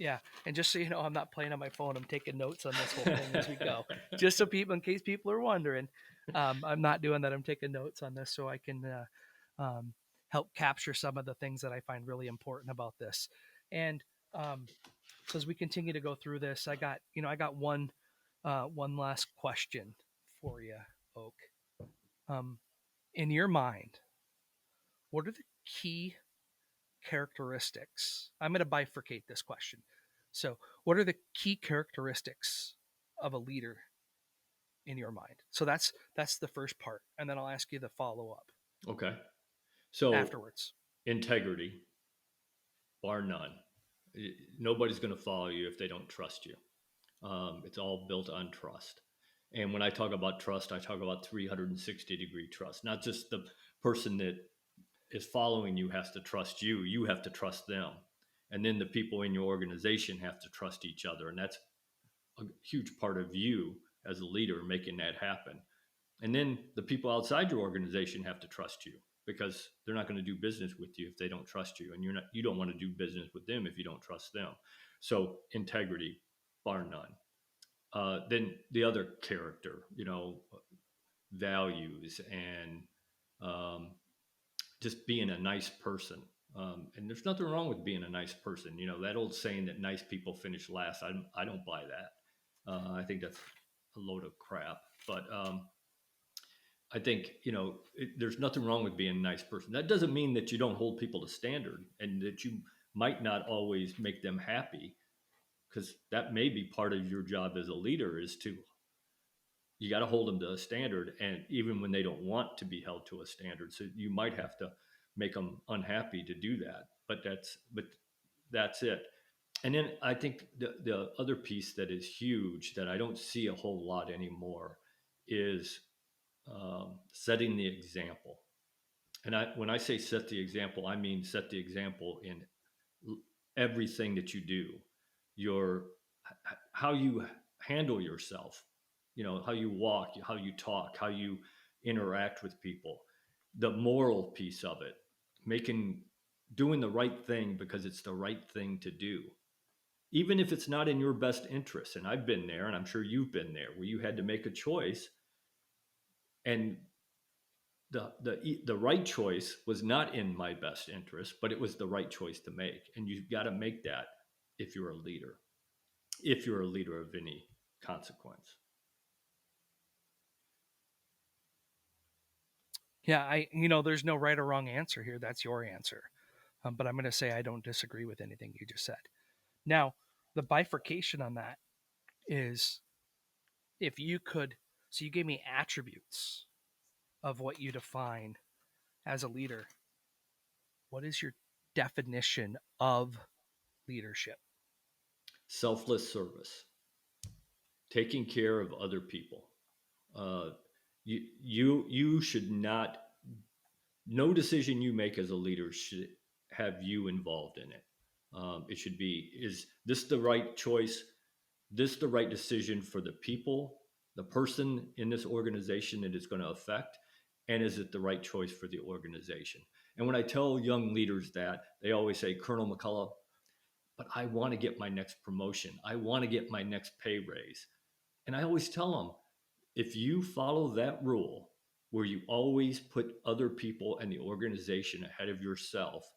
Yeah, and just so you know, I'm not playing on my phone. I'm taking notes on this whole thing as we go, just so people, in case people are wondering, I'm not doing that. I'm taking notes on this so I can help capture some of the things that I find really important about this. And so as we continue to go through this, I got one last question for you, Oak. Um, in your mind, what are the key characteristics? I'm going to bifurcate this question. So, what are the key characteristics of a leader in your mind? So that's the first part, and then I'll ask you the follow up Okay. So afterwards. integrity, bar none. Nobody's going to follow you if they don't trust you. It's all built on trust. And when I talk about trust, I talk about 360-degree trust, not just the person that is following you has to trust you, you have to trust them. And then the people in your organization have to trust each other. And that's a huge part of you as a leader making that happen. And then the people outside your organization have to trust you because they're not going to do business with you if they don't trust you. And you don't want to do business with them if you don't trust them. So integrity, bar none. Then the other character, values and um, just being a nice person. And there's nothing wrong with being a nice person. That old saying that nice people finish last. I don't buy that. I think that's a load of crap. But I think, there's nothing wrong with being a nice person. That doesn't mean that you don't hold people to standard and that you might not always make them happy, because that may be part of your job as a leader is to, you got to hold them to a standard. And even when they don't want to be held to a standard, so you might have to make them unhappy to do that. But that's it. And then I think the other piece that is huge that I don't see a whole lot anymore is setting the example. And when I say set the example, I mean set the example in everything that you do, your how you handle yourself, how you walk, how you talk, how you interact with people, the moral piece of it, making doing the right thing because it's the right thing to do, even if it's not in your best interest. And I've been there, and I'm sure you've been there, where you had to make a choice, and the right choice was not in my best interest, but it was the right choice to make. And you've got to make that if you're a leader, if you're a leader of any consequence. Yeah, there's no right or wrong answer here. That's your answer. But I'm going to say I don't disagree with anything you just said. Now, the bifurcation on that is if you could, so you gave me attributes of what you define as a leader. What is your definition of leadership? Selfless service, taking care of other people. Uh, you should not. No decision you make as a leader should have you involved in it. It should be: is this the right choice? This the right decision for the people, the person in this organization that it's going to affect? And is it the right choice for the organization? And when I tell young leaders that, they always say, Colonel McCulloch, but I want to get my next promotion. I want to get my next pay raise. And I always tell them, if you follow that rule where you always put other people and the organization ahead of yourself,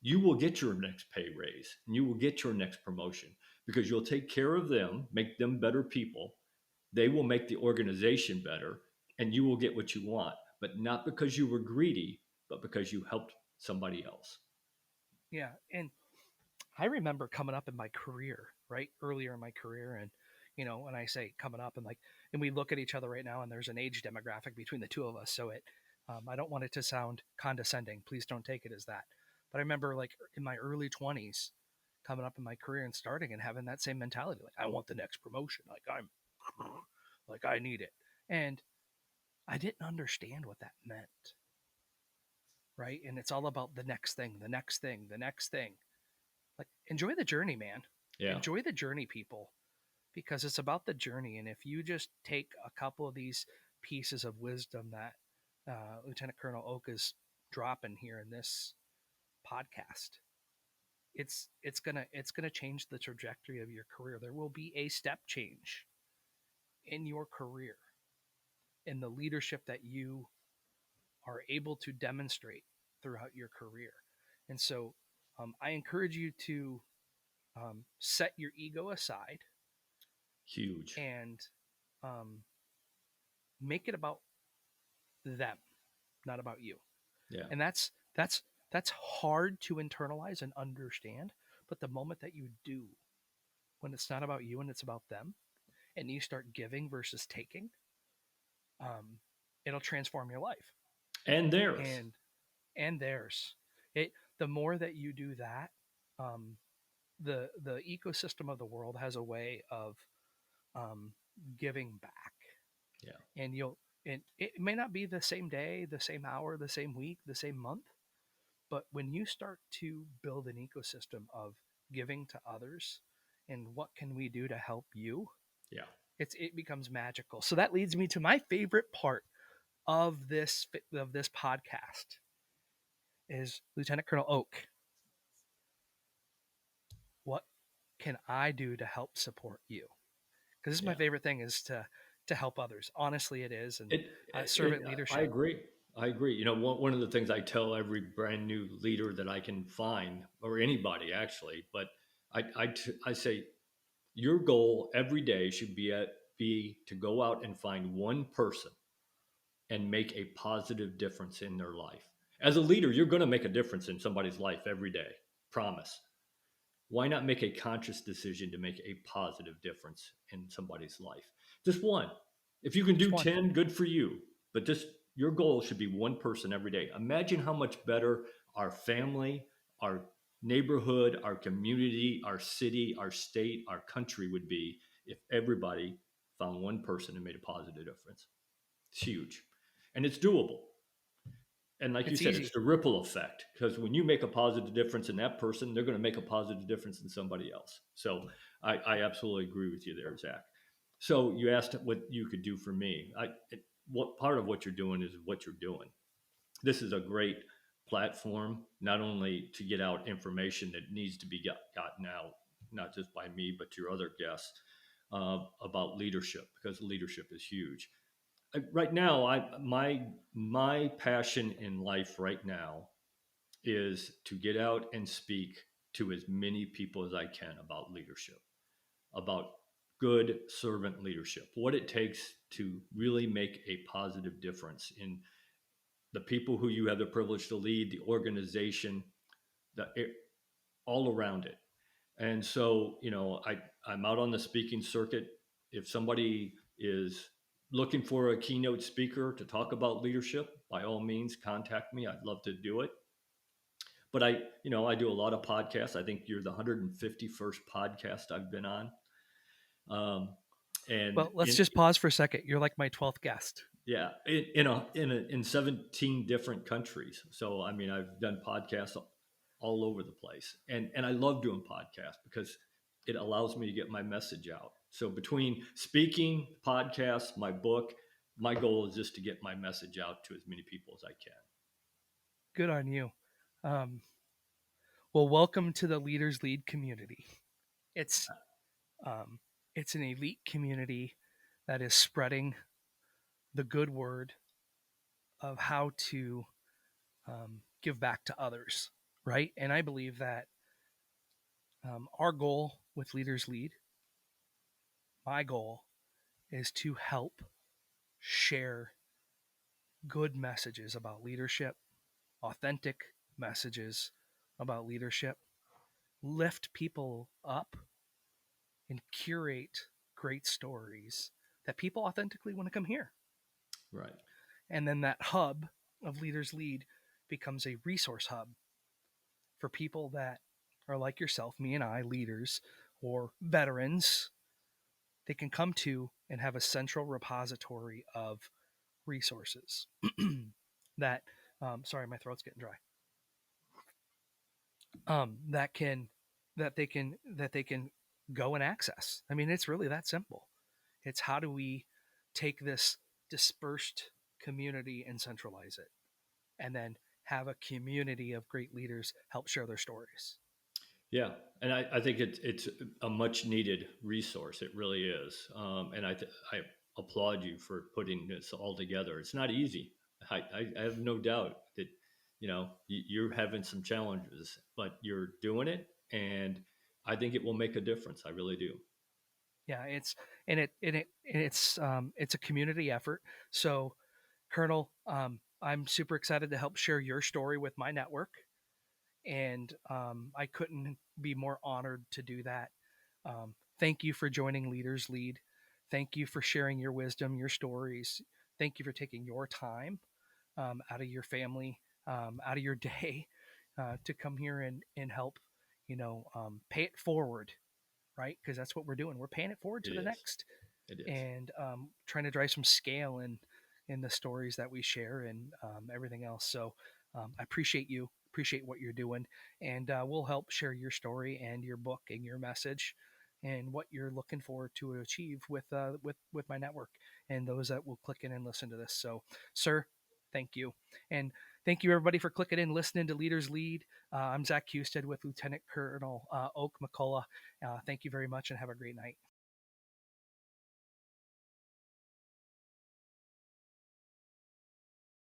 you will get your next pay raise and you will get your next promotion because you'll take care of them, make them better people. They will make the organization better, and you will get what you want, but not because you were greedy, but because you helped somebody else. Yeah, and I remember coming up in my career, right? Earlier in my career. And, when I say coming up and we look at each other right now and there's an age demographic between the two of us. So I don't want it to sound condescending. Please don't take it as that. But I remember like in my early 20s, coming up in my career and starting and having that same mentality. Like, I want the next promotion. Like I need it. And I didn't understand what that meant. Right. And it's all about the next thing, the next thing, the next thing. Like, enjoy the journey, man. Yeah. Enjoy the journey, people, because it's about the journey. And if you just take a couple of these pieces of wisdom that Lieutenant Colonel Oak is dropping here in this podcast, it's gonna change the trajectory of your career. There will be a step change in your career in the leadership that you are able to demonstrate throughout your career. And so I encourage you to set your ego aside Huge. and um, make it about them, not about you. Yeah. And that's hard to internalize and understand. But the moment that you do, when it's not about you and it's about them, and you start giving versus taking, um, it'll transform your life And theirs. and theirs. It the more that you do that, um, the ecosystem of the world has a way of um, giving back, Yeah. and it may not be the same day, the same hour, the same week, the same month, but when you start to build an ecosystem of giving to others and what can we do to help you, Yeah. it becomes magical. So that leads me to my favorite part of this podcast is Lieutenant Colonel Oak. What can I do to help support you? Because this is my Yeah. favorite thing is to help others. Honestly, it is, and It servant I leadership. agree. I agree. You know, one of the things I tell every brand new leader that I can find, or anybody actually, but I say your goal every day should be to go out and find one person and make a positive difference in their life. As a leader, you're going to make a difference in somebody's life every day. Promise. Why not make a conscious decision to make a positive difference in somebody's life? Just one. If you can Just do one. 10, good for you. But just your goal should be one person every day. Imagine how much better our family, our neighborhood, our community, our city, our state, our country would be if everybody found one person and made a positive difference. It's huge. And it's doable. And like you It's said, it's easy. the ripple effect because when you make a positive difference in that person, they're going to make a positive difference in somebody else. So I absolutely agree with you there, Zach. So you asked what you could do for me. What part of what you're doing is what you're doing. This is a great platform, not only to get out information that needs to be gotten out, not just by me, but your other guests about leadership, because leadership is huge. Right now, my passion in life right now is to get out and speak to as many people as I can about leadership, about good servant leadership, what it takes to really make a positive difference in the people who you have the privilege to lead, the organization, the all around it. And so, I'm out on the speaking circuit. If somebody is looking for a keynote speaker to talk about leadership, by all means, contact me. I'd love to do it. But I do a lot of podcasts. I think you're the 151st podcast I've been on. Um, and Well, let's in, just pause for a second. You're like my 12th guest. yeah, in 17 different countries. So, I mean, I've done podcasts all over the place. And I love doing podcasts because it allows me to get my message out. So between speaking, podcasts, my book, my goal is just to get my message out to as many people as I can. Good on you. Um, well, welcome to the Leaders Lead community. It's um, it's an elite community that is spreading the good word of how to give back to others, right? And I believe that our goal with Leaders Lead, my goal, is to help share good messages about leadership, authentic messages about leadership, lift people up, and curate great stories that people authentically want to come hear. Right. And then that hub of Leaders Lead becomes a resource hub for people that are like yourself, me and I, leaders or veterans. They can come to and have a central repository of resources that, sorry, my throat's getting dry. That can, that they can go and access. I mean, it's really that simple. It's how do we take this dispersed community and centralize it, and then have a community of great leaders help share their stories. Yeah, and I think it's a much needed resource. It really is, and I applaud you for putting this all together. It's not easy. I have no doubt that you're having some challenges, but you're doing it, and I think it will make a difference. I really do. Yeah, it's a community effort. So, Colonel, I'm super excited to help share your story with my network, and I couldn't be more honored to do that. Thank you for joining Leaders Lead. Thank you for sharing your wisdom, your stories. Thank you for taking your time out of your family, out of your day, to come here and help, pay it forward, right? Because that's what we're doing. We're paying it forward It to the is. next, It is. and trying to drive some scale in the stories that we share and everything else. So I appreciate you, appreciate what you're doing, and we'll help share your story and your book and your message and what you're looking forward to achieve with my network and those that will click in and listen to this. So, sir, thank you, and thank you everybody for clicking in, listening to Leaders Lead. I'm Zach Husted with Lieutenant Colonel Oak McCulloch. Thank you very much, and have a great night.